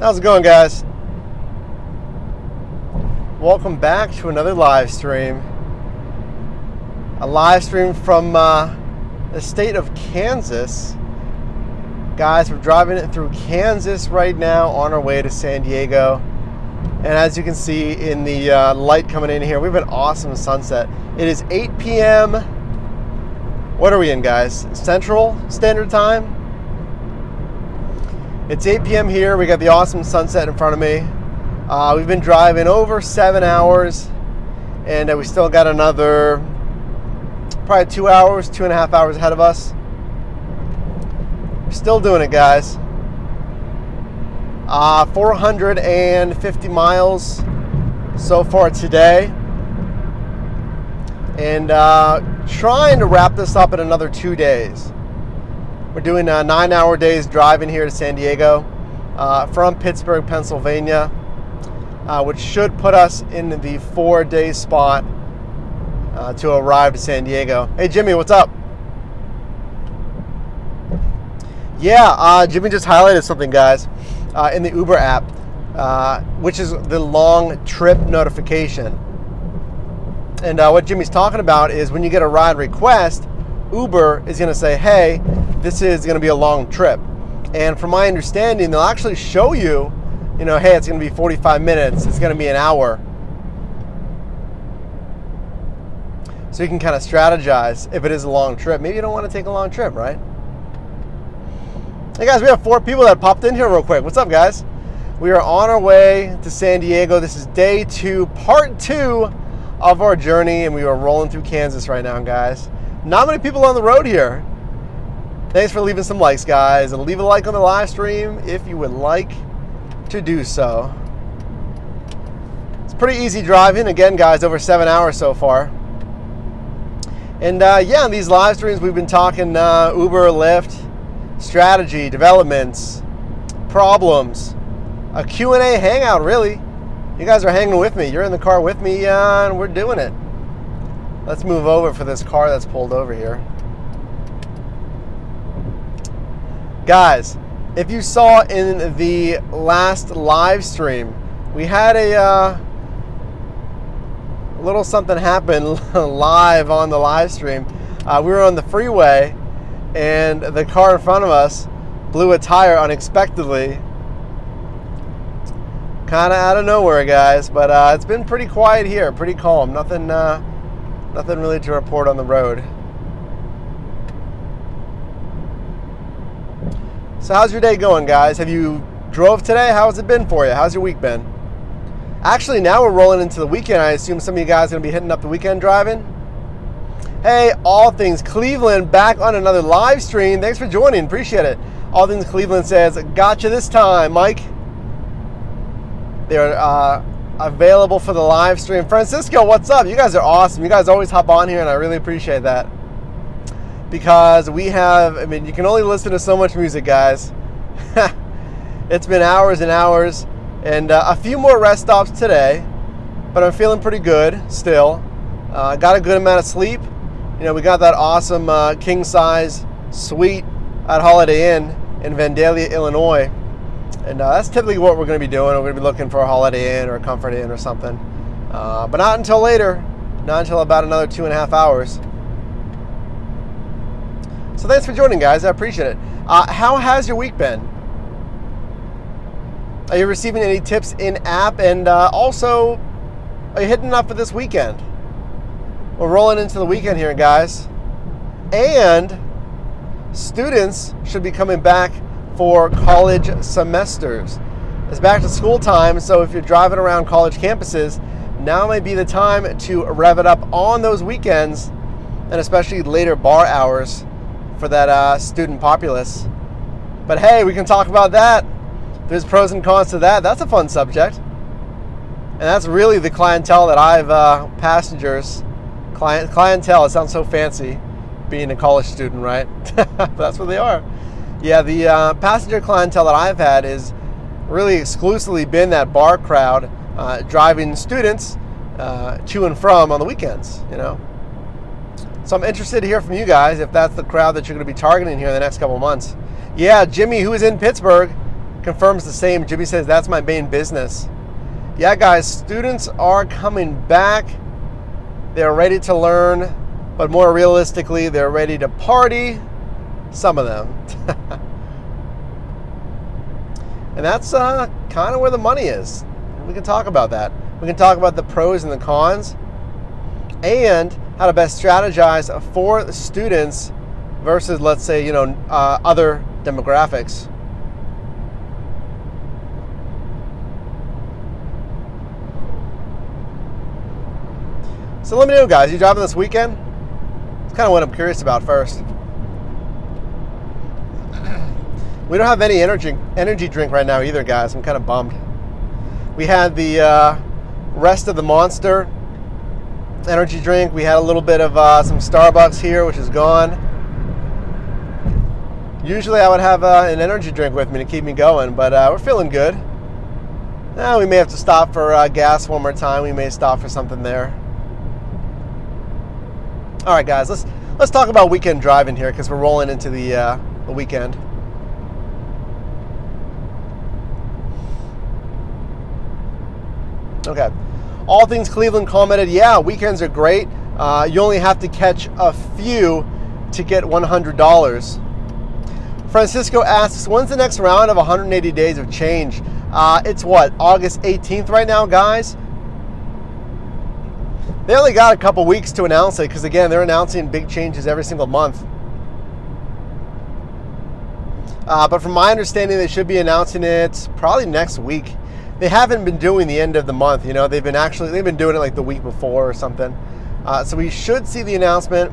How's it going, guys? Welcome back to another live stream. A live stream from the state of Kansas. Guys, we're driving it through Kansas right now on our way to San Diego. And as you can see in the light coming in here, we have an awesome sunset. It is 8 p.m. What are we in, guys? Central Standard Time? It's 8 p.m. here. We got the awesome sunset in front of me. We've been driving over 7 hours, and we still got another probably 2 hours, 2.5 hours ahead of us. We're still doing it, guys. 450 miles so far today, and trying to wrap this up in another 2 days. We're doing 9-hour days driving here to San Diego from Pittsburgh, Pennsylvania, which should put us in the 4-day spot to arrive to San Diego. Hey, Jimmy, what's up? Yeah, Jimmy just highlighted something, guys, in the Uber app, which is the long trip notification. And what Jimmy's talking about is when you get a ride request, Uber is going to say, hey, this is going to be a long trip. And from my understanding, they'll actually show you, hey, it's going to be 45 minutes, it's going to be an hour. So you can kind of strategize if it is a long trip. Maybe you don't want to take a long trip, right? Hey guys, we have 4 people that popped in here real quick. What's up, guys? We are on our way to San Diego. This is day 2, part 2 of our journey, and we are rolling through Kansas right now, guys. Not many people on the road here. Thanks for leaving some likes, guys, and leave a like on the live stream if you would like to do so. It's pretty easy driving. Again, guys, over 7 hours so far. And yeah, in these live streams, we've been talking Uber, Lyft, strategy, developments, problems, a Q&A hangout, really. You guys are hanging with me. You're in the car with me, and we're doing it. Let's move over for this car that's pulled over here. Guys, if you saw in the last live stream, we had a little something happen live on the live stream. We were on the freeway, and the car in front of us blew a tire unexpectedly. Kind of out of nowhere, guys, but it's been pretty quiet here, pretty calm. Nothing really to report on the road. So how's your day going, guys? Have you drove today? How's it been for you? How's your week been? Actually, now we're rolling into the weekend. I assume some of you guys are going to be hitting up the weekend driving. Hey, All Things Cleveland, back on another live stream. Thanks for joining. Appreciate it. All Things Cleveland says, gotcha this time, Mike. They're available for the live stream. Francisco, what's up? You guys are awesome. You guys always hop on here, and I really appreciate that. Because we have, you can only listen to so much music, guys. It's been hours and hours, and a few more rest stops today, but I'm feeling pretty good still. Got a good amount of sleep. We got that awesome king-size suite at Holiday Inn in Vandalia, Illinois. And that's typically what we're going to be doing. We're going to be looking for a Holiday Inn or a Comfort Inn or something. But not until later. Not until about another 2.5 hours. So thanks for joining, guys. I appreciate it. How has your week been? Are you receiving any tips in-app? And also, are you hitting up for this weekend? We're rolling into the weekend here, guys. And students should be coming back for college semesters. It's back to school time, so if you're driving around college campuses, now might be the time to rev it up on those weekends, and especially later bar hours for that student populace. But hey, we can talk about that. There's pros and cons to that. That's a fun subject. And that's really the clientele that I've, clientele, it sounds so fancy being a college student, right? That's what they are. Yeah, the passenger clientele that I've had is really exclusively been that bar crowd driving students to and from on the weekends, So I'm interested to hear from you guys if that's the crowd that you're going to be targeting here in the next couple of months. Yeah, Jimmy, who is in Pittsburgh. confirms the same. Jimmy says, that's my main business. Yeah, guys, students are coming back. They're ready to learn, but more realistically, they're ready to party. Some of them. And that's kind of where the money is. We can talk about that. We can talk about the pros and the cons, and how to best strategize for the students versus, let's say, other demographics. So let me know, guys, you driving this weekend? It's kind of what I'm curious about first. We don't have any energy drink right now either, guys. I'm kind of bummed. We had the rest of the Monster energy drink. We had a little bit of some Starbucks here, which is gone. Usually I would have an energy drink with me to keep me going, but we're feeling good. We may have to stop for gas one more time. We may stop for something there. All right, guys, let's talk about weekend driving here, because we're rolling into the weekend. Okay. All Things Cleveland commented, yeah, weekends are great. You only have to catch a few to get $100. Francisco asks, when's the next round of 180 Days of Change? It's what, August 18th right now, guys? They only got a couple weeks to announce it, because again, they're announcing big changes every single month. But from my understanding, they should be announcing it probably next week. They haven't been doing the end of the month, they've been doing it like the week before or something. So we should see the announcement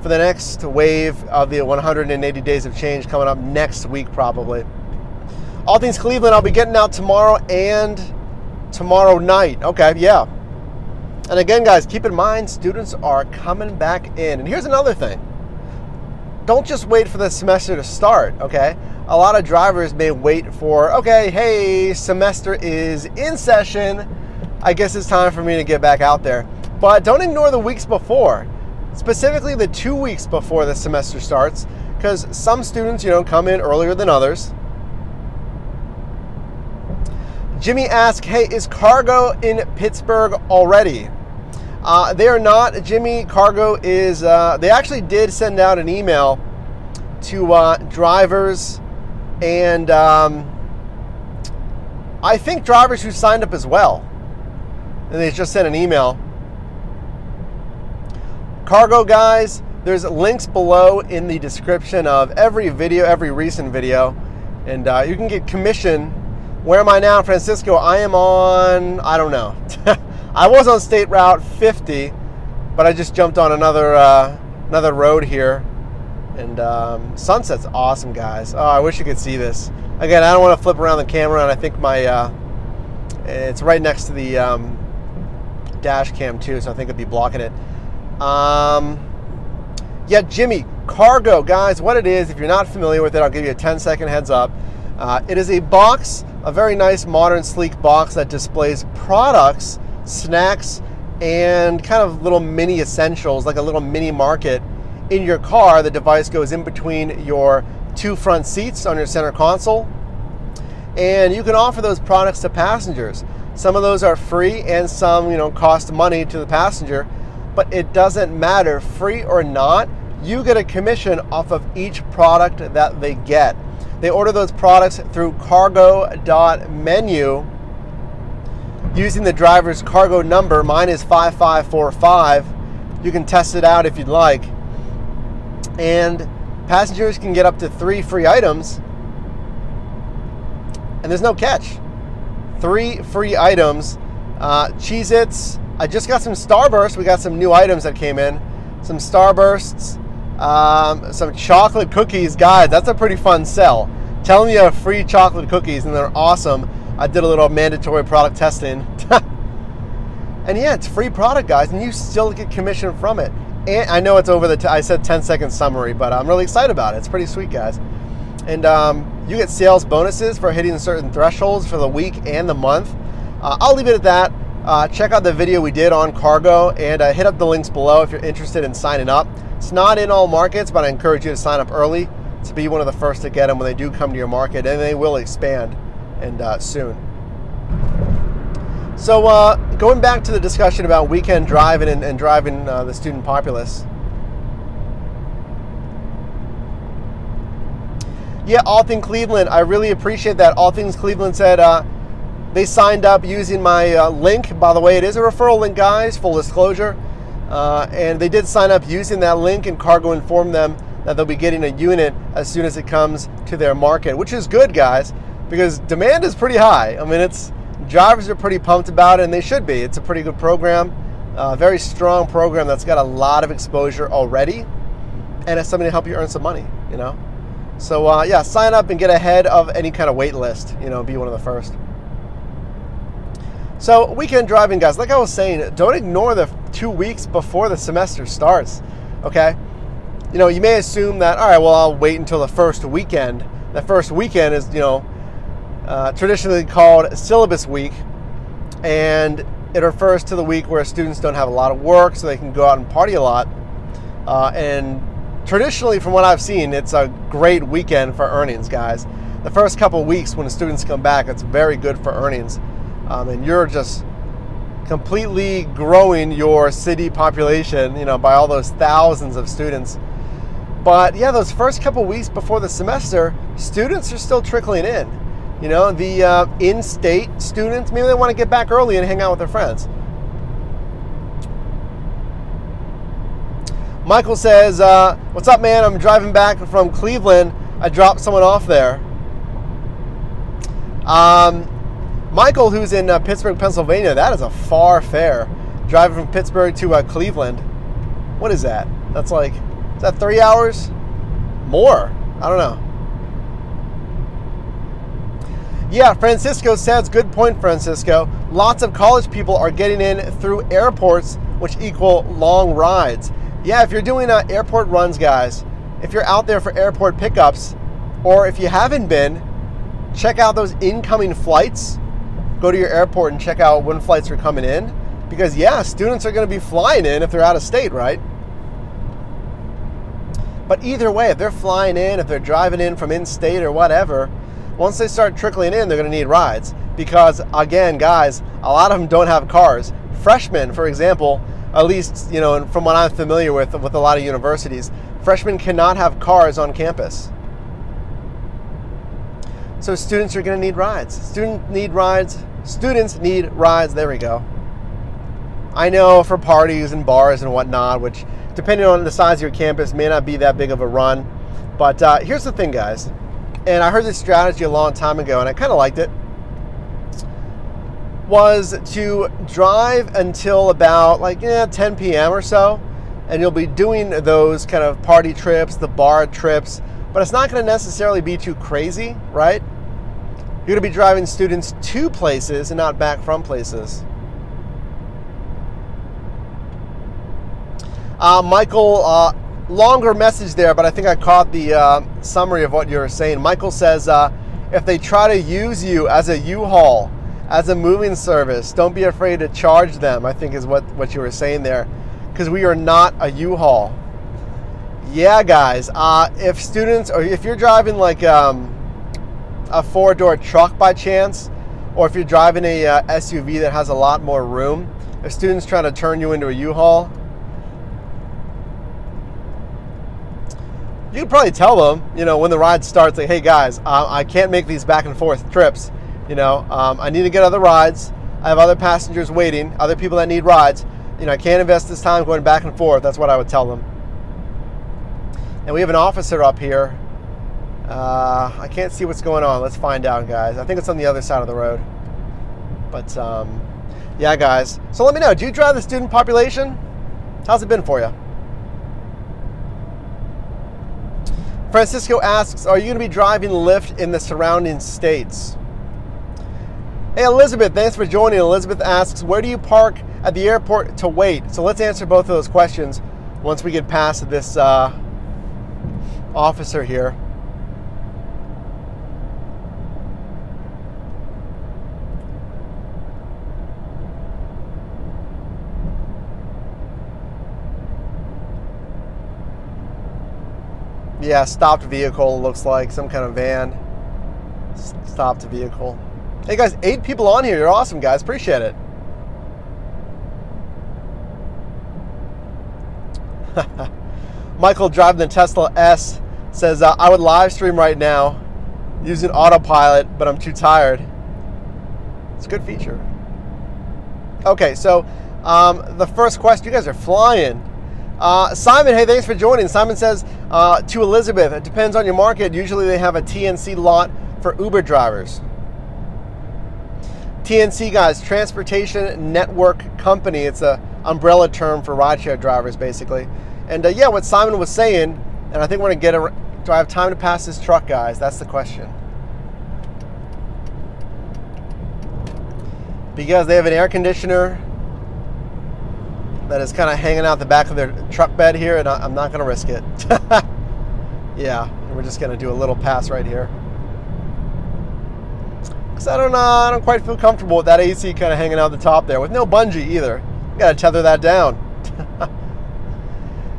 for the next wave of the 180 Days of Change coming up next week, probably. All Things Cleveland, I'll be getting out tomorrow and tomorrow night. Okay, yeah. And again, guys, keep in mind, students are coming back in. And here's another thing. Don't just wait for the semester to start, okay? A lot of drivers may wait for, okay, hey, semester is in session. I guess it's time for me to get back out there. But don't ignore the weeks before, specifically the 2 weeks before the semester starts, because some students, come in earlier than others. Jimmy asked, hey, is Cargo in Pittsburgh already? They are not. Jimmy, Cargo is, they actually did send out an email to drivers and I think drivers who signed up as well. And they just sent an email. Cargo, guys, there's links below in the description of every video, every recent video, and you can get commission. Where am I now, Francisco? I am on, I don't know. I was on State Route 50, but I just jumped on another road here. And sunset's awesome, guys. Oh, I wish you could see this. Again, I don't want to flip around the camera, and I think my it's right next to the dash cam too, so I think it'd be blocking it. Yeah, Jimmy, Cargo, guys, what it is, if you're not familiar with it, I'll give you a 10-second heads up. It is a box, a very nice, modern, sleek box that displays products, snacks, and kind of little mini essentials, like a little mini market in your car. The device goes in between your two front seats on your center console, and you can offer those products to passengers. Some of those are free, and some, cost money to the passenger, but it doesn't matter, free or not, you get a commission off of each product that they get. They order those products through cargo.menu using the driver's cargo number. Mine is 5545. You can test it out if you'd like. And passengers can get up to 3 free items. And there's no catch. 3 free items. Cheez-Its. I just got some Starburst. We got some new items that came in. Some Starbursts. Some chocolate cookies. Guys, that's a pretty fun sell. Tell them you have free chocolate cookies and they're awesome. I did a little mandatory product testing. And yeah, it's free product, guys, and you still get commission from it. And I know it's over I said 10-second summary, but I'm really excited about it. It's pretty sweet, guys. And you get sales bonuses for hitting certain thresholds for the week and the month. I'll leave it at that. Check out the video we did on Cargo, and hit up the links below if you're interested in signing up. It's not in all markets, but I encourage you to sign up early to be one of the first to get them when they do come to your market, and they will expand. and soon. So going back to the discussion about weekend driving and driving the student populace. Yeah, All Things Cleveland, I really appreciate that. All Things Cleveland said they signed up using my link. By the way, it is a referral link, guys, full disclosure. And they did sign up using that link, and Cargo informed them that they'll be getting a unit as soon as it comes to their market, which is good, guys, because demand is pretty high. I mean, drivers are pretty pumped about it, and they should be. It's a pretty good program, very strong program that's got a lot of exposure already, and it's something to help you earn some money, you know? So yeah, sign up and get ahead of any kind of wait list, you know, be one of the first. So weekend driving, guys, like I was saying, don't ignore the 2 weeks before the semester starts, okay? You know, you may assume that, all right, well, I'll wait until the first weekend. The first weekend is, you know, traditionally called syllabus week, and it refers to the week where students don't have a lot of work, so they can go out and party a lot. And traditionally, from what I've seen, it's a great weekend for earnings, guys. The first couple of weeks when the students come back, it's very good for earnings. And you're just completely growing your city population, you know, by all those thousands of students. But yeah, those first couple of weeks before the semester, students are still trickling in. You know, the in-state students, maybe they want to get back early and hang out with their friends. Michael says, what's up, man? I'm driving back from Cleveland. I dropped someone off there. Michael, who's in Pittsburgh, Pennsylvania, that is a far fare. Driving from Pittsburgh to Cleveland. What is that? That's like, is that 3 hours? More? I don't know. Yeah, Francisco says, good point, Francisco. Lots of college people are getting in through airports, which equal long rides. Yeah, if you're doing airport runs, guys, if you're out there for airport pickups, or if you haven't been, check out those incoming flights. Go to your airport and check out when flights are coming in. Because, yeah, students are going to be flying in if they're out of state, right? But either way, if they're flying in, if they're driving in from in-state or whatever, once they start trickling in, they're going to need rides. Because, again, guys, a lot of them don't have cars. Freshmen, for example, at least, you know, from what I'm familiar with a lot of universities, freshmen cannot have cars on campus. So students are going to need rides. Students need rides. There we go. I know for parties and bars and whatnot, which depending on the size of your campus may not be that big of a run. But here's the thing, guys. And I heard this strategy a long time ago, and I kind of liked it. Was to drive until about like 10 p.m. or so, and you'll be doing those kind of party trips, the bar trips, but it's not going to necessarily be too crazy, right? You're going to be driving students to places and not back from places. Michael, longer message there, but I think I caught the summary of what you were saying. Michael says, if they try to use you as a U-Haul, as a moving service, don't be afraid to charge them, I think is what you were saying there, because we are not a U-Haul. Yeah, guys, if students, or if you're driving like a four-door truck by chance, or if you're driving a SUV that has a lot more room, if students trying to turn you into a U-Haul, you can probably tell them, you know, when the ride starts, like, hey guys, I can't make these back and forth trips. You know, I need to get other rides. I have other passengers waiting, other people that need rides. You know, I can't invest this time going back and forth. That's what I would tell them. And we have an officer up here. I can't see what's going on. Let's find out, guys. I think it's on the other side of the road. But, yeah, guys. So let me know, do you drive the student population? How's it been for you? Francisco asks, are you going to be driving Lyft in the surrounding states? Hey, Elizabeth, thanks for joining. Elizabeth asks, where do you park at the airport to wait? So let's answer both of those questions once we get past this officer here. Yeah, stopped vehicle, looks like some kind of van. Stopped vehicle. Hey guys, 8 people on here. You're awesome, guys. Appreciate it. Michael driving the Tesla S says, I would live stream right now using autopilot, but I'm too tired. It's a good feature. Okay, so the first question, you guys are flying. Simon, hey, thanks for joining. Simon says, to Elizabeth, it depends on your market. Usually they have a TNC lot for Uber drivers. TNC, guys, Transportation Network Company. It's an umbrella term for rideshare drivers, basically. And yeah, what Simon was saying, and I think we're going to get a... Do I have time to pass this truck, guys? That's the question. Because they have an air conditioner that is kind of hanging out the back of their truck bed here, and I'm not going to risk it. Yeah, we're just going to do a little pass right here. Because I don't quite feel comfortable with that AC kind of hanging out the top there, with no bungee either. You got to tether that down.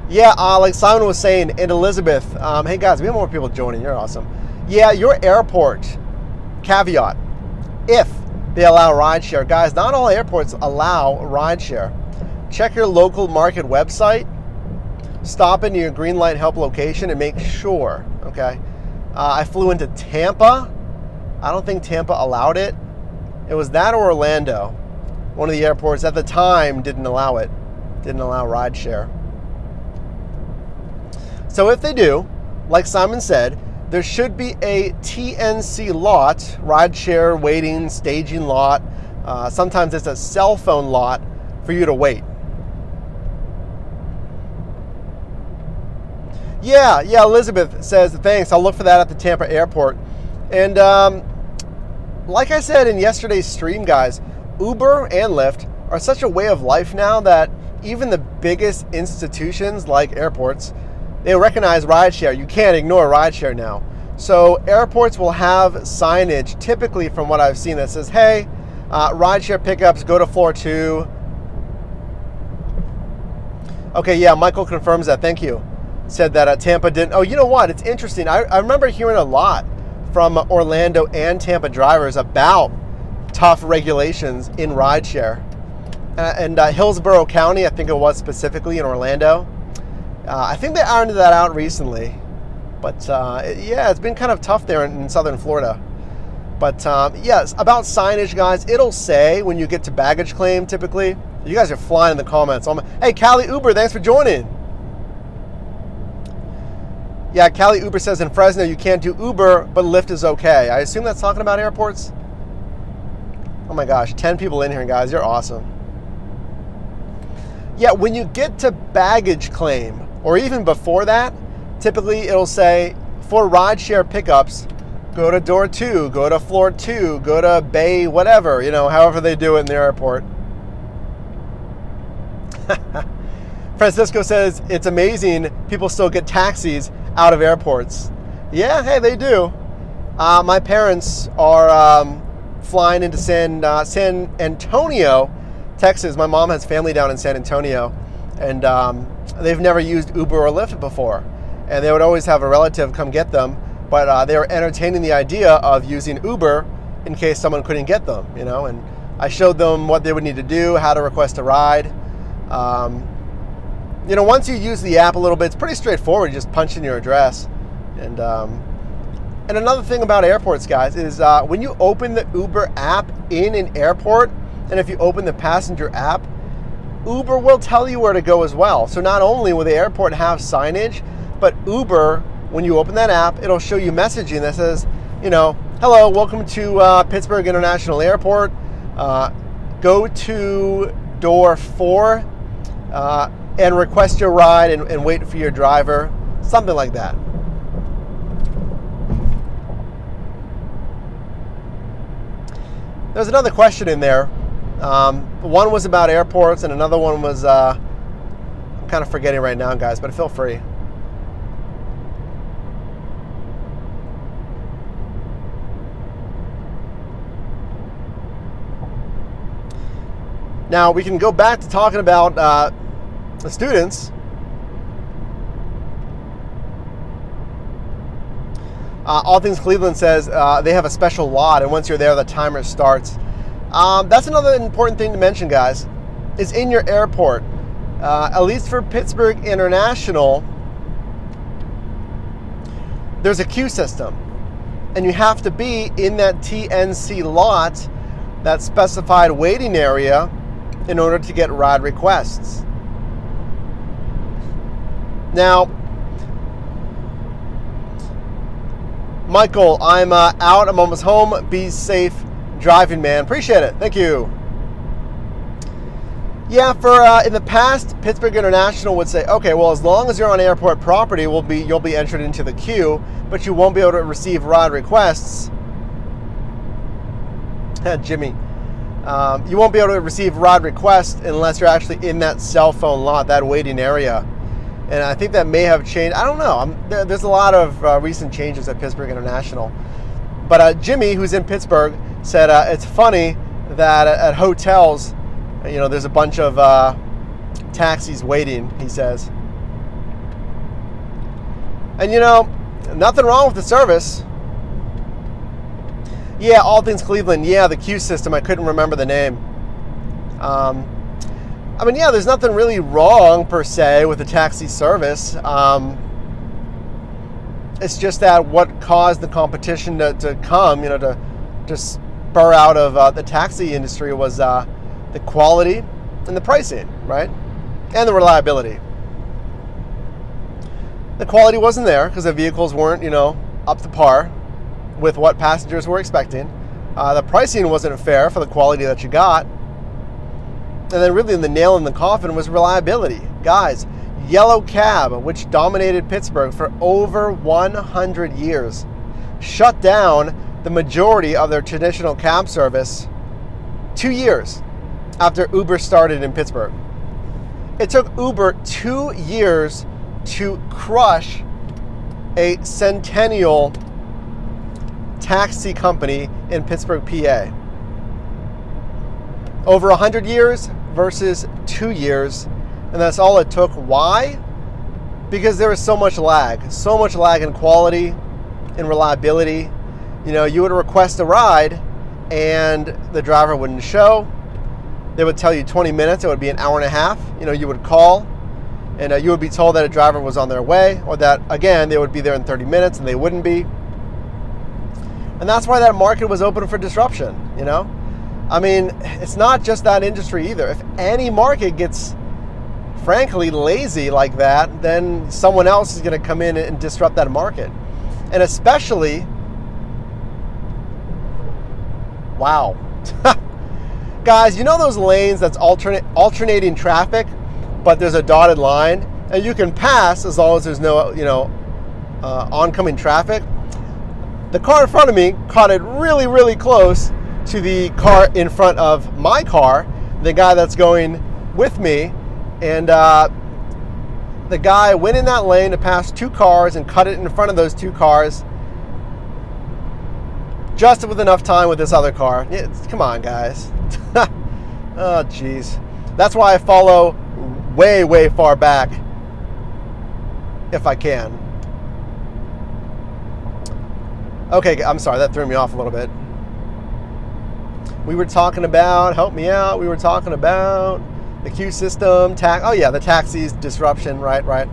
Yeah, like Simon was saying, and Elizabeth, hey guys, we have more people joining. You're awesome. Yeah, your airport, caveat, if they allow rideshare. Guys, not all airports allow rideshare. Check your local market website, stop into your green light help location and make sure, okay? I flew into Tampa. I don't think Tampa allowed it. It was that or Orlando. One of the airports at the time didn't allow it, didn't allow rideshare. So if they do, like Simon said, there should be a TNC lot, rideshare waiting, staging lot. Sometimes it's a cell phone lot for you to wait. Yeah, Elizabeth says, thanks, I'll look for that at the Tampa airport. And like I said in yesterday's stream, guys, Uber and Lyft are such a way of life now that even the biggest institutions like airports, they recognize rideshare. You can't ignore rideshare now. So airports will have signage, typically from what I've seen, that says, hey, rideshare pickups, go to floor 2. Okay, yeah, Michael confirms that, thank you. Said that Tampa didn't. Oh, you know what? It's interesting. I remember hearing a lot from Orlando and Tampa drivers about tough regulations in rideshare. And Hillsborough County, I think it was specifically in Orlando. I think they ironed that out recently. But yeah, it's been kind of tough there in southern Florida. But yes, about signage, guys, it'll say when you get to baggage claim, typically. You guys are flying in the comments. Hey, Cali Uber, thanks for joining. Yeah, Cali Uber says in Fresno you can't do Uber, but Lyft is okay. I assume that's talking about airports. Oh my gosh, 10 people in here, guys. You're awesome. Yeah, when you get to baggage claim, or even before that, typically it'll say, for rideshare pickups, go to door 2, go to floor 2, go to bay whatever, you know, however they do it in the airport. Francisco says, it's amazing people still get taxis out of airports. Yeah, hey, they do. My parents are flying into San Antonio, Texas. My mom has family down in San Antonio, and they've never used Uber or Lyft before. And they would always have a relative come get them, but they were entertaining the idea of using Uber in case someone couldn't get them, you know, and I showed them what they would need to do, how to request a ride. You know, once you use the app a little bit, it's pretty straightforward. You just punch in your address. And another thing about airports, guys, is when you open the Uber app in an airport, and if you open the passenger app, Uber will tell you where to go as well. So not only will the airport have signage, but Uber, when you open that app, it'll show you messaging that says, you know, hello, welcome to Pittsburgh International Airport. Go to door 4 and request your ride and wait for your driver, something like that. There's another question in there. One was about airports and another one was, I'm kind of forgetting right now, guys, but feel free. Now we can go back to talking about the students. All Things Cleveland says they have a special lot, and once you're there, the timer starts. That's another important thing to mention, guys. Is in your airport, at least for Pittsburgh International, there's a queue system, and you have to be in that TNC lot, that specified waiting area, in order to get ride requests. Now, Michael, I'm out. I'm almost home. Be safe driving, man. Appreciate it. Thank you. Yeah, for in the past, Pittsburgh International would say, okay, well, as long as you're on airport property, you'll be entered into the queue, but you won't be able to receive ride requests. Jimmy, you won't be able to receive ride requests unless you're actually in that cell phone lot, that waiting area. And I think that may have changed. I don't know. There's a lot of recent changes at Pittsburgh International. But Jimmy, who's in Pittsburgh, said it's funny that at hotels, you know, there's a bunch of taxis waiting, he says. And, you know, nothing wrong with the service. Yeah, All Things Cleveland. Yeah, the queue system. I couldn't remember the name. I mean, yeah, there's nothing really wrong, per se, with the taxi service. It's just that what caused the competition to come, you know, to spur out of the taxi industry was the quality and the pricing, right? And the reliability. The quality wasn't there because the vehicles weren't, you know, up to par with what passengers were expecting. The pricing wasn't fair for the quality that you got. And then really the nail in the coffin was reliability. Guys, Yellow Cab, which dominated Pittsburgh for over 100 years, shut down the majority of their traditional cab service 2 years after Uber started in Pittsburgh. It took Uber 2 years to crush a centennial taxi company in Pittsburgh, PA. Over 100 years versus 2 years, and that's all it took. Why? Because there was so much lag in quality, in reliability. You know, you would request a ride and the driver wouldn't show. They would tell you 20 minutes, it would be an hour and a half. You know, you would call and you would be told that a driver was on their way, or that, again, they would be there in 30 minutes and they wouldn't be. And that's why that market was open for disruption, you know? I mean, it's not just that industry either. If any market gets, frankly, lazy like that, then someone else is going to come in and disrupt that market. And especially, wow. Guys, you know those lanes that's alternating traffic, but there's a dotted line, and you can pass as long as there's no, you know, oncoming traffic? The car in front of me caught it really, really close to the car in front of my car, the guy that's going with me, and the guy went in that lane to pass two cars and cut it in front of those two cars just with enough time with this other car. Come on, guys. Oh, jeez. That's why I follow way, way far back if I can. Okay, I'm sorry, that threw me off a little bit. We were talking about, help me out, we were talking about the queue system, oh yeah, the taxis, disruption, right.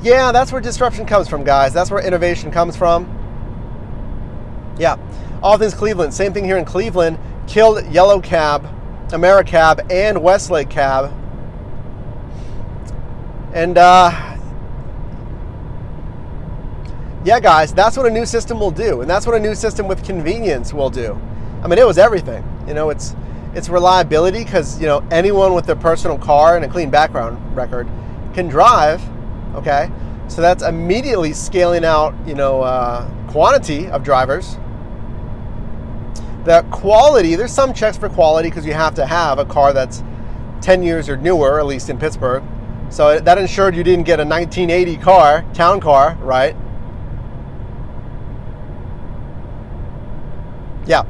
Yeah, that's where disruption comes from, guys. That's where innovation comes from. Yeah, All Things Cleveland, same thing here in Cleveland, killed Yellow Cab, Americab, and Westlake Cab. And yeah, guys, that's what a new system will do, and that's what a new system with convenience will do. I mean, it was everything. You know, it's reliability, because, you know, anyone with a personal car and a clean background record can drive. Okay, so that's immediately scaling out, you know, quantity of drivers. The quality, there's some checks for quality because you have to have a car that's 10 years or newer, at least in Pittsburgh. So that ensured you didn't get a 1980 car, town car, right? Yeah.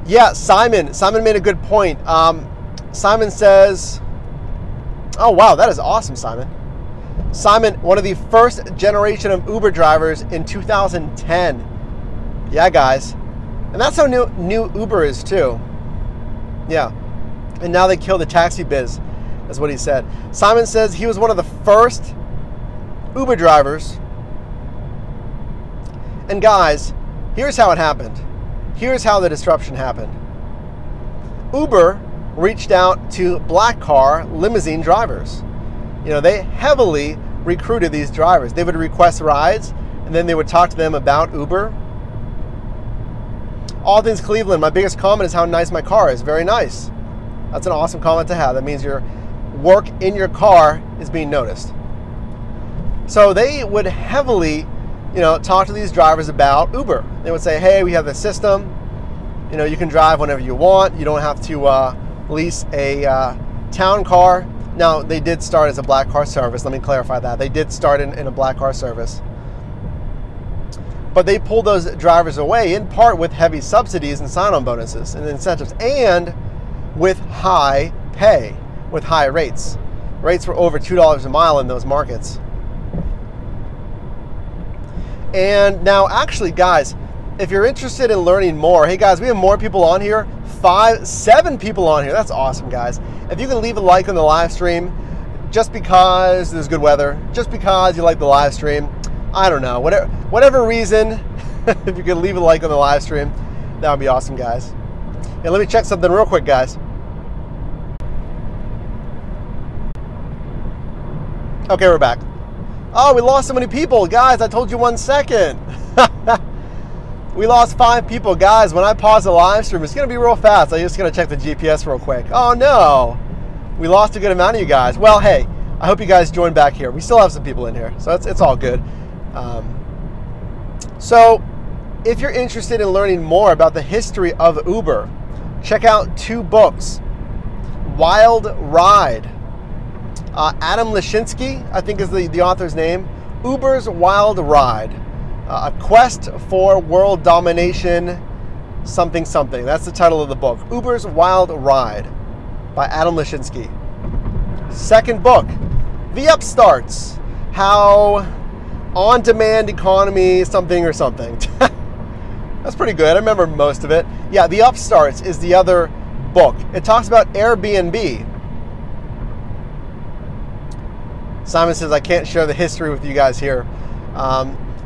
Yeah, Simon made a good point. Simon says, oh wow, that is awesome, Simon. Simon, one of the first generation of Uber drivers in 2010. Yeah, guys. And that's how new Uber is too. Yeah. And now they kill the taxi biz, is what he said. Simon says he was one of the first Uber drivers. And guys, here's how it happened. Here's how the disruption happened. Uber reached out to black car limousine drivers. You know, they heavily recruited these drivers. They would request rides, and then they would talk to them about Uber. All Things Cleveland, my biggest comment is how nice my car is. Very nice. That's an awesome comment to have. That means your work in your car is being noticed. So they would heavily, you know, talk to these drivers about Uber. They would say, hey, we have the system. You know, you can drive whenever you want. You don't have to lease a town car. Now, they did start as a black car service. Let me clarify that. They did start in a black car service. But they pulled those drivers away in part with heavy subsidies and sign-on bonuses and incentives, and with high pay, with high rates. Rates were over $2 a mile in those markets. And now, actually, guys, if you're interested in learning more, hey guys, we have more people on here. 7 people on here. That's awesome, guys. If you can leave a like on the live stream, just because there's good weather, just because you like the live stream, I don't know, whatever reason, if you could leave a like on the live stream, that would be awesome, guys. And let me check something real quick, guys. Okay, we're back. Oh, we lost so many people. Guys, I told you 1 second. We lost 5 people. Guys, when I pause the live stream, it's going to be real fast. I'm just going to check the GPS real quick. Oh, no. We lost a good amount of you guys. Well, hey, I hope you guys joined back here. We still have some people in here, so it's all good. So if you're interested in learning more about the history of Uber, check out 2 books. Wild Ride. Adam Lashinsky, I think is the author's name. Uber's Wild Ride. A Quest for World Domination, something, something. That's the title of the book. Uber's Wild Ride by Adam Lashinsky. Second book, The Upstarts. How on-demand economy, something or something. That's pretty good. I remember most of it. Yeah, The Upstarts is the other book. It talks about Airbnb. Simon says, I can't share the history with you guys here.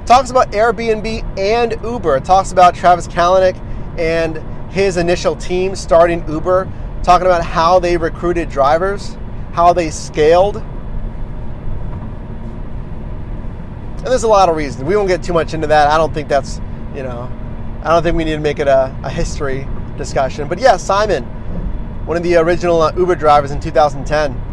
Talks about Airbnb and Uber. It talks about Travis Kalanick and his initial team starting Uber, talking about how they recruited drivers, how they scaled. And there's a lot of reasons. We won't get too much into that. I don't think that's, you know, I don't think we need to make it a history discussion. But yeah, Simon, one of the original Uber drivers in 2010.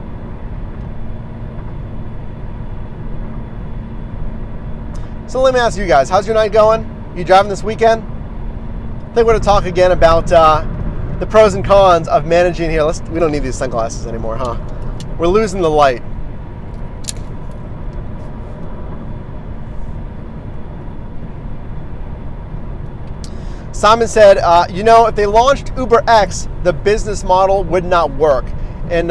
So let me ask you guys, how's your night going? You driving this weekend? I think we're going to talk again about the pros and cons of managing here. We don't need these sunglasses anymore, huh? We're losing the light. Simon said, you know, if they launched UberX, the business model would not work. And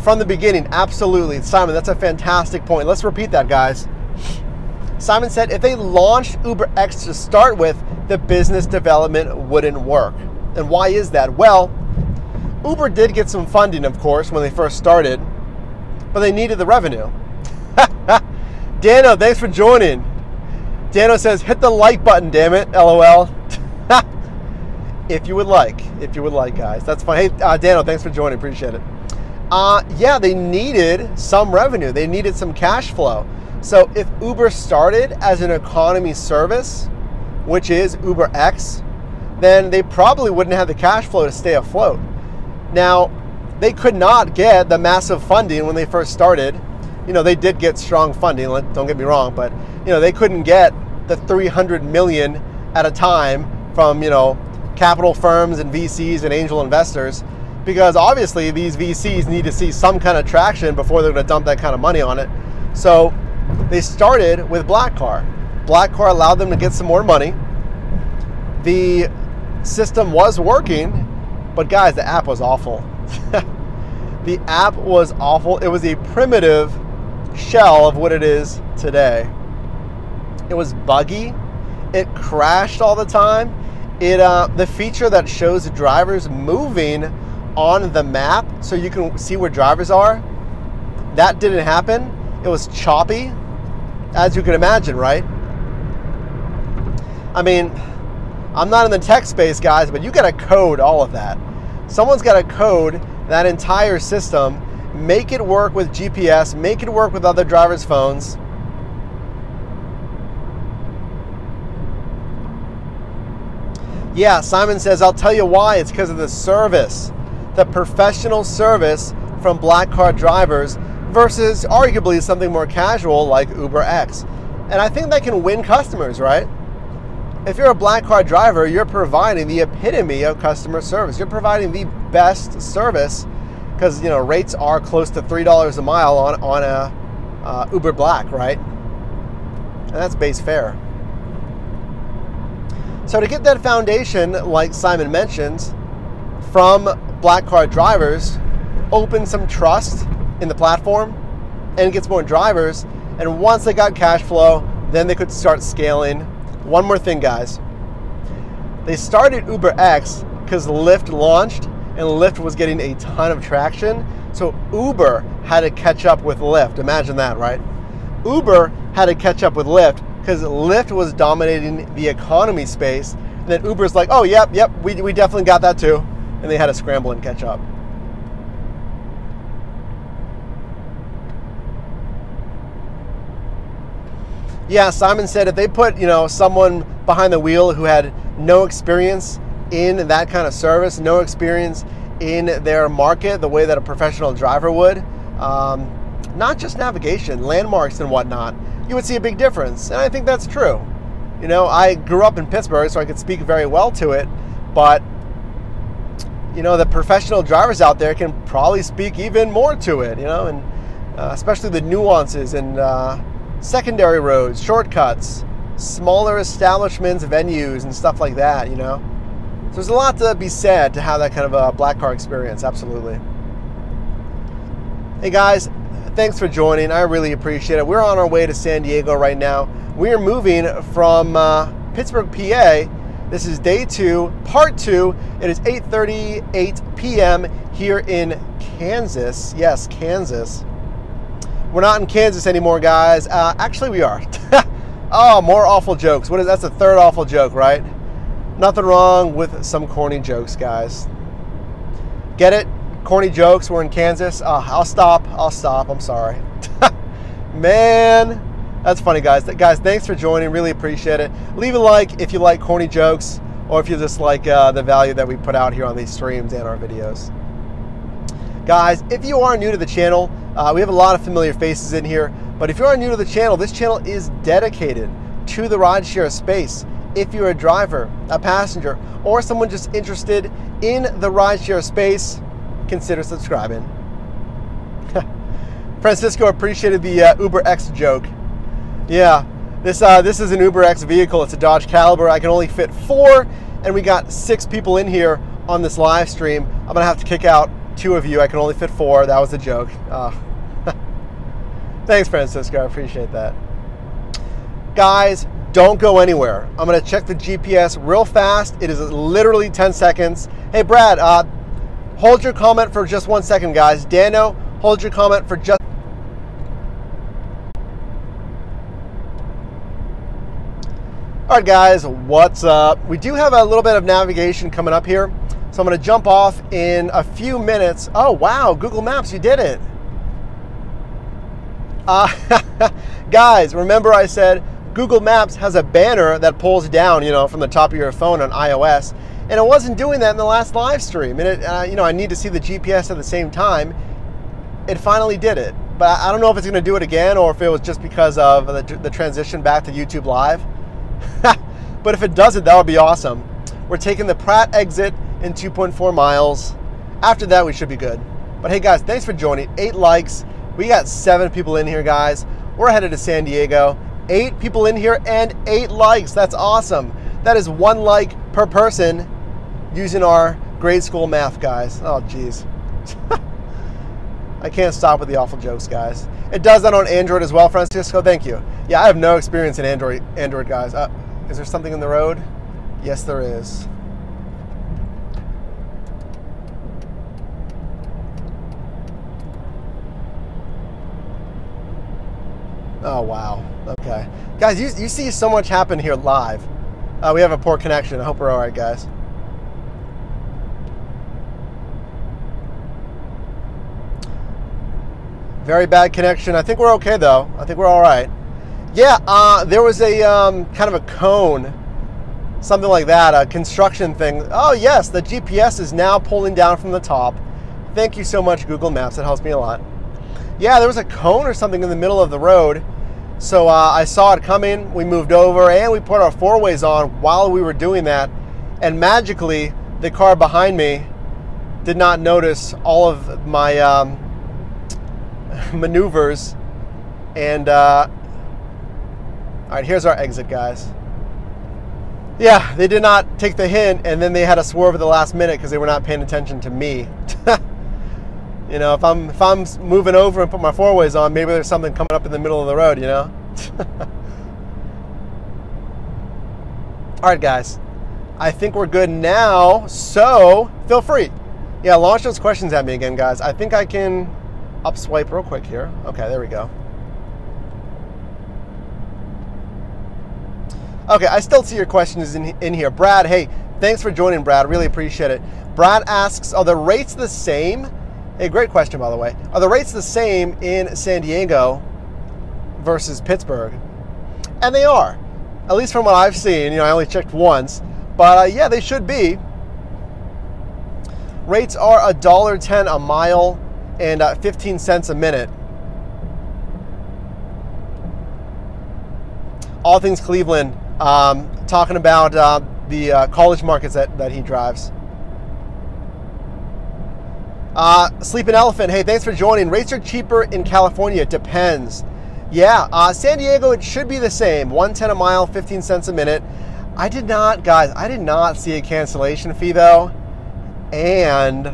from the beginning, absolutely. Simon, that's a fantastic point. Let's repeat that, guys. Simon said, if they launched UberX to start with, the business development wouldn't work. And why is that? Well, Uber did get some funding, of course, when they first started, but they needed the revenue. Dano, thanks for joining. Dano says, hit the like button, damn it, LOL. If you would like, guys. That's fine. Hey, Dano, thanks for joining, appreciate it. Yeah, they needed some revenue. They needed some cash flow. So if Uber started as an economy service, which is UberX, then they probably wouldn't have the cash flow to stay afloat. Now, they could not get the massive funding when they first started. You know, they did get strong funding, don't get me wrong, but, you know, they couldn't get the 300 million at a time from, you know, capital firms and VCs and angel investors, because obviously these VCs need to see some kind of traction before they're going to dump that kind of money on it. So they started with Black Car. Black Car allowed them to get some more money. The system was working, but guys, the app was awful. The app was awful. It was a primitive shell of what it is today. It was buggy. It crashed all the time. The feature that shows drivers moving on the map so you can see where drivers are, that didn't happen. It was choppy, as you can imagine, right? I mean, I'm not in the tech space, guys, but you gotta code all of that. Someone's gotta code that entire system, make it work with GPS, make it work with other drivers' phones. Yeah, Simon says, I'll tell you why. It's because of the service, the professional service from black car drivers versus arguably something more casual like UberX. And I think that can win customers, right? If you're a black car driver, you're providing the epitome of customer service. You're providing the best service because, you know, rates are close to $3 a mile on a Uber Black, right? And that's base fare. So to get that foundation, like Simon mentions, from black car drivers, open some trust in the platform and gets more drivers. And once they got cash flow, then they could start scaling. One more thing, guys. They started UberX because Lyft launched and Lyft was getting a ton of traction. So Uber had to catch up with Lyft. Imagine that, right? Uber had to catch up with Lyft because Lyft was dominating the economy space. And then Uber's like, oh, yep, we definitely got that too. And they had to scramble and catch up. Yeah, Simon said if they put, you know, someone behind the wheel who had no experience in that kind of service, no experience in their market, the way that a professional driver would, not just navigation, landmarks and whatnot, you would see a big difference. And I think that's true. You know, I grew up in Pittsburgh, so I could speak very well to it, but, you know, the professional drivers out there can probably speak even more to it, you know, and especially the nuances and secondary roads, shortcuts, smaller establishments, venues, and stuff like that, you know. So there's a lot to be said to have that kind of a black car experience, absolutely. Hey guys, thanks for joining. I really appreciate it. We're on our way to San Diego right now. We are moving from Pittsburgh, PA. This is day 2, part 2. It is 8:38 p.m. here in Kansas. Yes, Kansas. We're not in Kansas anymore, guys. Actually, we are. Oh, more awful jokes. That's the third awful joke, right? Nothing wrong with some corny jokes, guys. Get it? Corny jokes. We're in Kansas. I'll stop. I'm sorry. Man, that's funny, guys. Guys, thanks for joining. Really appreciate it. Leave a like if you like corny jokes or if you just like the value that we put out here on these streams and our videos. Guys, if you are new to the channel, we have a lot of familiar faces in here, but if you are new to the channel, this channel is dedicated to the rideshare space. If you're a driver, a passenger, or someone just interested in the rideshare space, consider subscribing. Francisco appreciated the UberX joke. Yeah, this is an UberX vehicle. It's a Dodge Caliber. I can only fit 4, and we got 6 people in here on this live stream. I'm gonna have to kick out 2 of you. I can only fit 4. That was a joke. Thanks, Francisco. I appreciate that. Guys, don't go anywhere. I'm going to check the GPS real fast. It is literally 10 seconds. Hey, Brad, hold your comment for just 1 second, guys. Dano, hold your comment for just... All right, guys, what's up? We do have a little bit of navigation coming up here. So I'm going to jump off in a few minutes. Oh, wow, Google Maps, you did it. Guys, remember I said Google Maps has a banner that pulls down, you know, from the top of your phone on iOS, and it wasn't doing that in the last live stream. And it, you know, I need to see the GPS at the same time. It finally did it, but I don't know if it's going to do it again or if it was just because of the transition back to YouTube Live. But if it does it, that would be awesome. We're taking the Pratt exit in 2.4 miles. After that, we should be good. But hey, guys, thanks for joining. 8 likes. We got 7 people in here, guys. We're headed to San Diego. 8 people in here and 8 likes. That's awesome. That is 1 like per person using our grade school math, guys. Oh, geez. I can't stop with the awful jokes, guys. It does that on Android as well, Francisco. Thank you. Yeah, I have no experience in Android, guys. Is there something in the road? Yes, there is. Oh, wow. Okay. Guys, you see so much happen here live. We have a poor connection. I hope we're all right, guys. Very bad connection. I think we're okay, though. I think we're all right. Yeah, there was a kind of a cone, something like that, a construction thing. Oh, yes, the GPS is now pulling down from the top. Thank you so much, Google Maps. That helps me a lot. Yeah, there was a cone or something in the middle of the road. So I saw it coming, we moved over, and we put our four-ways on while we were doing that. And magically, the car behind me did not notice all of my maneuvers. And, all right, here's our exit, guys. Yeah, they did not take the hint, and then they had to swerve at the last minute because they were not paying attention to me. You know, if I'm moving over and put my four-ways on, maybe there's something coming up in the middle of the road, you know? All right, guys. I think we're good now, so feel free. Yeah, launch those questions at me again, guys. I think I can up swipe real quick here. Okay, there we go. Okay, I still see your questions in here. Brad, hey, thanks for joining, Brad. Really appreciate it. Brad asks, are the rates the same? Hey, great question, by the way. Are the rates the same in San Diego versus Pittsburgh? And they are, at least from what I've seen. You know, I only checked once, but yeah, they should be. Rates are $1.10 a mile and 15 cents a minute. All Things Cleveland, talking about the college markets that he drives. Sleeping Elephant, hey, thanks for joining. Rates are cheaper in California. It depends. Yeah, San Diego, it should be the same. $1.10 a mile, 15 cents a minute. I did not see a cancellation fee, though. And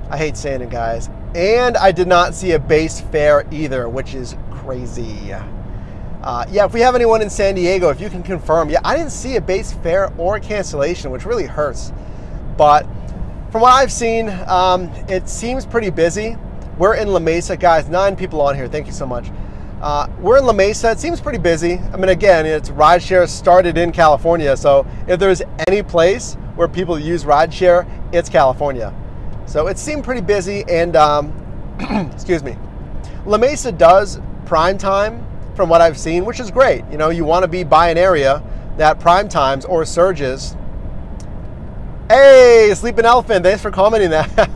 I hate saying it, guys. And I did not see a base fare either, which is crazy. Yeah, if we have anyone in San Diego, if you can confirm. Yeah, I didn't see a base fare or cancellation, which really hurts. But from what I've seen, it seems pretty busy. We're in La Mesa, guys. 9 people on here. Thank you so much. We're in La Mesa. It seems pretty busy. I mean, again, it's rideshare started in California. So if there's any place where people use rideshare, it's California. So it seemed pretty busy. And excuse me, La Mesa does prime time from what I've seen, which is great. You know, you want to be by an area that prime times or surges. Hey, Sleeping Elephant, thanks for commenting that.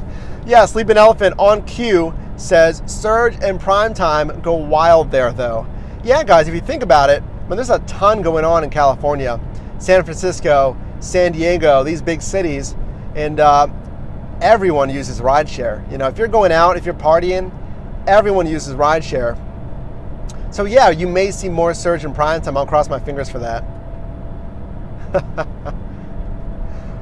Yeah, Sleeping Elephant on cue says surge and prime time go wild there, though. Yeah, guys, if you think about it, I mean, there's a ton going on in California, San Francisco, San Diego, these big cities, and everyone uses rideshare. You know, if you're going out, if you're partying, everyone uses rideshare. So yeah, you may see more surge in prime time. I'll cross my fingers for that.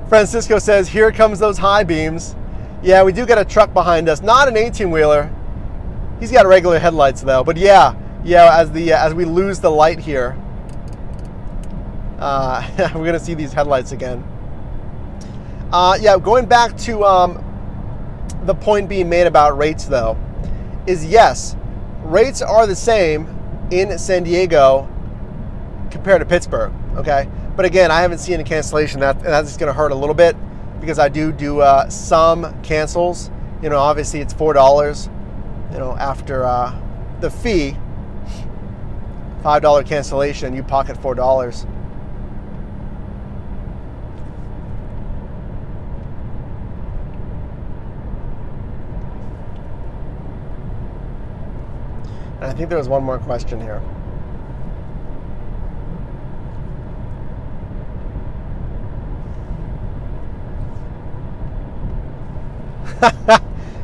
Francisco says, here comes those high beams. Yeah, we do get a truck behind us. Not an 18-wheeler. He's got regular headlights, though. But yeah, as we lose the light here, we're going to see these headlights again. Yeah, going back to the point being made about rates, though, is yes, rates are the same in San Diego compared to Pittsburgh, okay? But again, I haven't seen a cancellation. That's going to hurt a little bit because I do some cancels. You know, obviously it's $4, you know, after the fee, $5 cancellation, you pocket $4. And I think there was one more question here.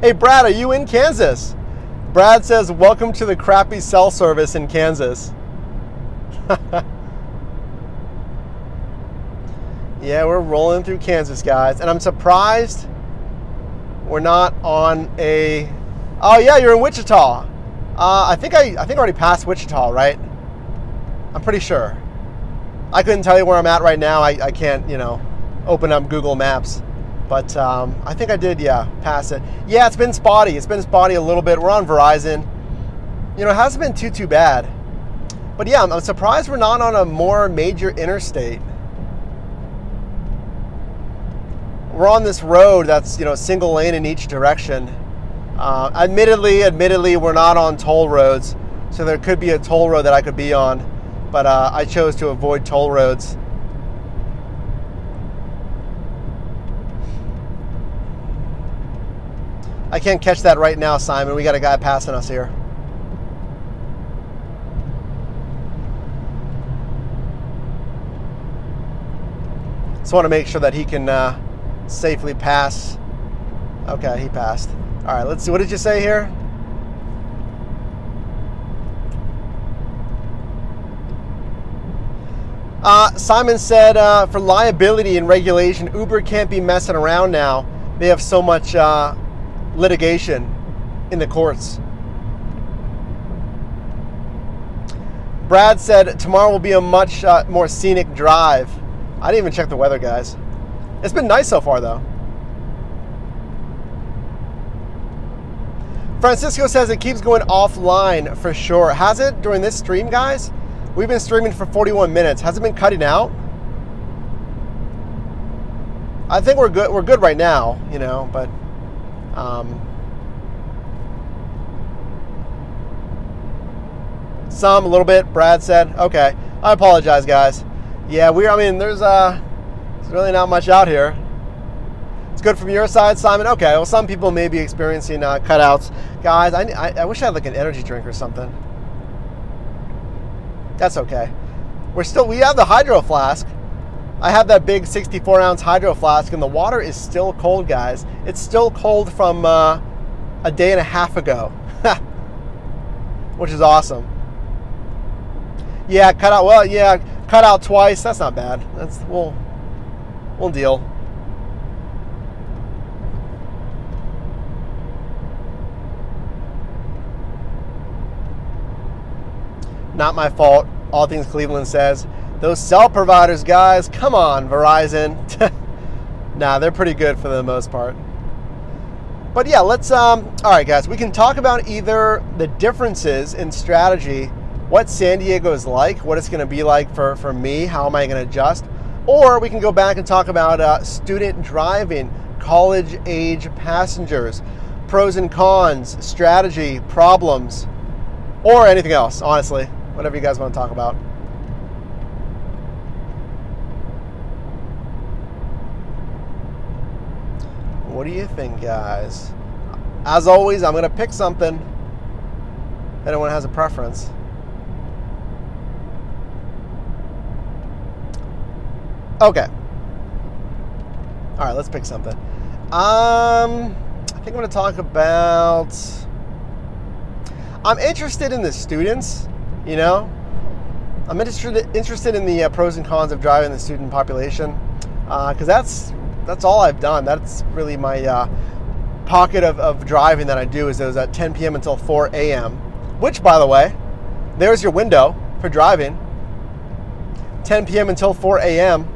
Hey, Brad, are you in Kansas? Brad says, welcome to the crappy cell service in Kansas. Yeah, we're rolling through Kansas, guys. And I'm surprised we're not on a Oh yeah, you're in Wichita. I think I already passed Wichita, right? I'm pretty sure. I couldn't tell you where I'm at right now. I can't, open up Google Maps. But I think I did, yeah, pass it. Yeah, it's been spotty. It's been spotty a little bit. We're on Verizon. It hasn't been too bad. But yeah, I'm surprised we're not on a more major interstate. We're on this road that's, single lane in each direction. Admittedly, we're not on toll roads, so there could be a toll road that I could be on, but I chose to avoid toll roads. I can't catch that right now, Simon. We got a guy passing us here. Just want to make sure that he can safely pass. Okay, he passed. All right, let's see. What did you say here? Simon said, for liability and regulation, Uber can't be messing around now. They have so much litigation in the courts. Brad said, tomorrow will be a much more scenic drive. I didn't even check the weather, guys. It's been nice so far, though. Francisco says it keeps going offline for sure. Has it during this stream, guys? We've been streaming for 41 minutes. Has it been cutting out? I think we're good. We're good right now, but some, a little bit, Brad said. Okay. I apologize, guys. Yeah, there's really not much out here. It's good from your side, Simon. Okay, well, some people may be experiencing cutouts. Guys, I wish I had like an energy drink or something. That's okay. We have the hydro flask. I have that big 64-ounce hydro flask, and the water is still cold, guys. It's still cold from a day and a half ago, which is awesome. Yeah, cut out. Well, yeah, cut out twice. That's not bad. We'll deal. Not my fault. All Things Cleveland says. Those cell providers, guys, come on, Verizon. Nah, they're pretty good for the most part. But yeah, let's, all right, guys, we can talk about either the differences in strategy, what San Diego is like, what it's going to be like for me, how am I going to adjust, or we can go back and talk about student driving, college-age passengers, pros and cons, strategy, problems, or anything else, honestly, whatever you guys want to talk about. What do you think, guys? As always, I'm going to pick something. If anyone has a preference. Okay. All right, let's pick something. I think I'm going to talk about... I'm interested in the students, I'm interested in the pros and cons of driving the student population, because that's all I've done. That's really my pocket of driving that I do, is those at 10 p.m. until 4 a.m., which, by the way, there's your window for driving. 10 p.m. until 4 a.m.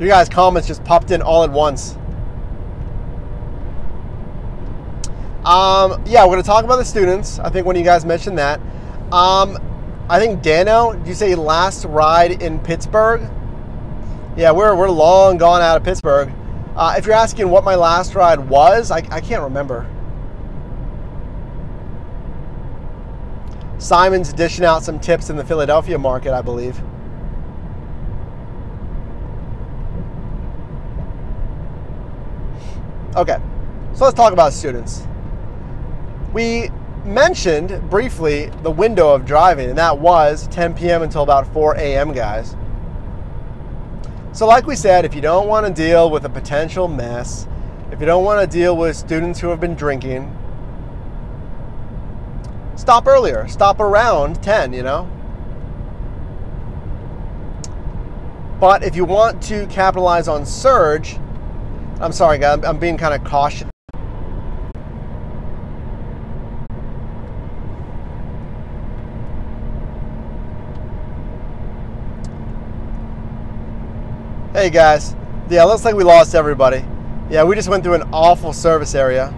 You guys' comments just popped in all at once. Yeah, we're going to talk about the students. I think when you guys mentioned that. I think Dano, did you say last ride in Pittsburgh? Yeah, we're long gone out of Pittsburgh. If you're asking what my last ride was, I can't remember. Simon's dishing out some tips in the Philadelphia market, I believe. Okay, so let's talk about students. We mentioned briefly the window of driving, and that was 10 p.m. until about 4 a.m., guys. So like we said, if you don't want to deal with a potential mess, if you don't want to deal with students who have been drinking, stop earlier. Stop around 10, you know? But if you want to capitalize on surge, I'm sorry, guys, I'm being kind of cautious. Hey guys, yeah, looks like we lost everybody. Yeah, we just went through an awful service area.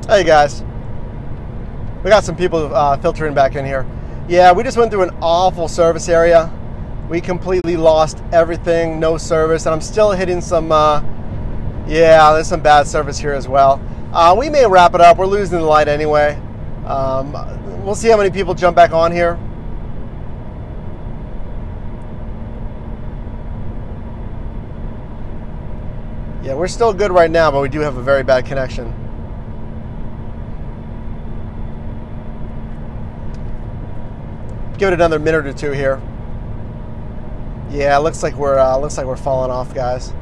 Hey guys, we got some people filtering back in here. Yeah, we just went through an awful service area. We completely lost everything, no service, and I'm still hitting some, yeah, there's some bad service here as well. We may wrap it up. We're losing the light anyway. We'll see how many people jump back on here. Yeah, we're still good right now, but we do have a very bad connection. Give it another minute or two here. Yeah, looks like we're falling off, guys.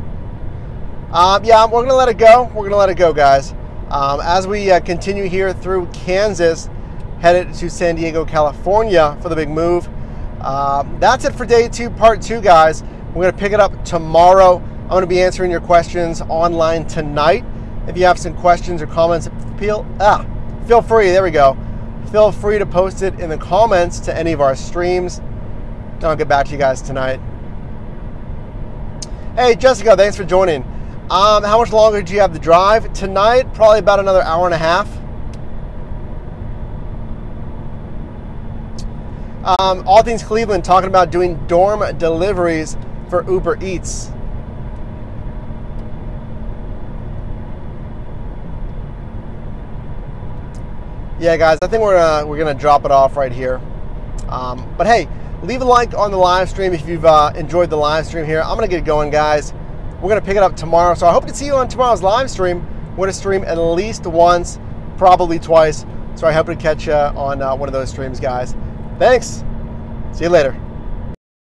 Yeah, we're gonna let it go. We're gonna let it go, guys. As we continue here through Kansas, headed to San Diego, California for the big move. That's it for day 2, part 2, guys. We're gonna pick it up tomorrow. I'm gonna be answering your questions online tonight. If you have some questions or comments, feel free. There we go. Feel free to post it in the comments to any of our streams. I'll get back to you guys tonight. Hey, Jessica, thanks for joining. How much longer do you have to drive? Tonight, probably about another hour and a half. All Things Cleveland talking about doing dorm deliveries for Uber Eats. Yeah, guys, I think we're gonna drop it off right here. But hey, leave a like on the live stream if you've enjoyed the live stream here. I'm gonna get going, guys. We're gonna pick it up tomorrow, so I hope to see you on tomorrow's live stream. We're gonna stream at least once, probably twice. So I hope to catch you on one of those streams, guys. Thanks. See you later.